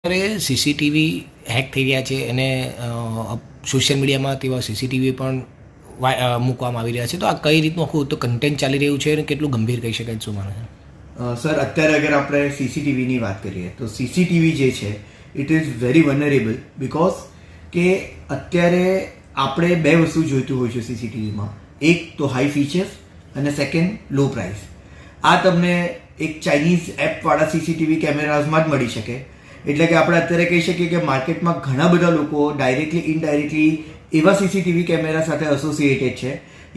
અત્યારે CCTV hack થઈ રહ્યા છે અને સોશિયલ મીડિયામાં તેવા સીસીટીવી પણ મૂકવામાં આવી રહ્યા છે. તો આ કઈ રીતનું આખું તો કન્ટેન્ટ ચાલી રહ્યું છે અને કેટલું ગંભીર કહી શકાય શું માને છે? સર, અત્યારે અગર આપણે સીસીટીવીની વાત કરીએ તો સીસીટીવી જે છે it is very vulnerable because કે અત્યારે આપણે બે વસ્તુ જોઈતું હોય છે સીસીટીવીમાં. એક તો હાઈ ફીચર્સ અને સેકન્ડ લો પ્રાઇસ. આ તમને એક ચાઇનીઝ એપવાળા સીસીટીવી કેમેરાઝમાં જ મળી શકે. એટલે કે આપણે અત્યારે કહી શકીએ કે માર્કેટમાં ઘણા બધા લોકો ડાયરેક્ટલી ઇનડાયરેક્ટલી એવા સીસીટીવી કેમેરા સાથે એસોસિએટેડ છે.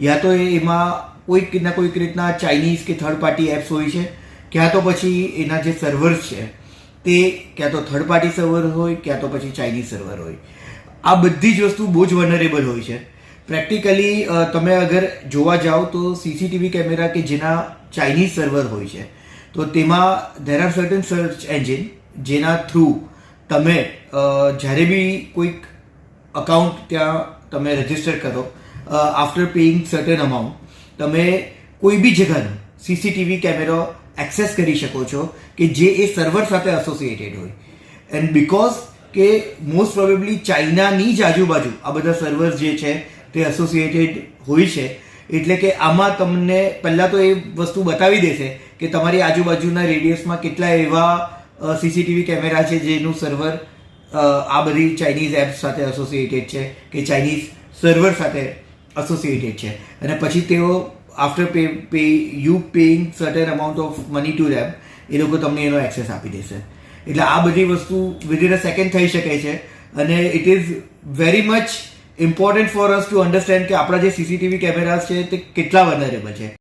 યા તો એમાં કોઈક ના કોઈક રીતના ચાઇનીઝ કે થર્ડ પાર્ટી એપ્સ હોય છે, ક્યાં તો પછી એના જે સર્વર્સ છે તે ક્યાં તો થર્ડ પાર્ટી સર્વર હોય ક્યાં તો પછી ચાઇનીઝ સર્વર હોય. આ બધી જ વસ્તુ બહુ જ વનરેબલ હોય છે. પ્રેક્ટિકલી તમે અગર જોવા જાઓ તો સીસીટીવી કેમેરા કે જેના ચાઇનીઝ સર્વર હોય છે તો તેમાં there are certain search engine જેના થ્રુ તમે જ્યારે બી કોઈક અકાઉન્ટ ત્યાં તમે રજિસ્ટર કરો, આફ્ટર પેઇંગ સર્ટન અમાઉન્ટ તમે કોઈ બી જગ્યાનો સીસીટીવી કેમેરો એક્સેસ કરી શકો છો કે જે એ સર્વર સાથે એસોસિએટેડ હોય. એન્ડ બિકોઝ કે મોસ્ટ પ્રોબેબલી ચાઇનાની જ આજુબાજુ આ બધા સર્વર્સ જે છે તે એસોસિએટેડ હોય છે. એટલે કે આમાં તમને પહેલાં તો એ વસ્તુ બતાવી દેશે કે તમારી આજુબાજુના રેડિયસમાં કેટલા એવા સીસીટીવી કેમેરા છે જેનું સર્વર આ બધી ચાઇનીઝ એપ્સ સાથે એસોસિએટેડ છે કે ચાઇનીઝ સર્વર સાથે એસોસિએટેડ છે. અને પછી તેઓ after paying certain amount of money to them એ લોકો તમને એનો એક્સેસ આપી દેશે. એટલે આ બધી વસ્તુ વિધિન અ સેકન્ડ થઈ શકે છે. અને it is very much important for us to understand કે આપણા જે સીસીટીવી કેમેરાઝ છે તે કેટલા વનરેબલ છે.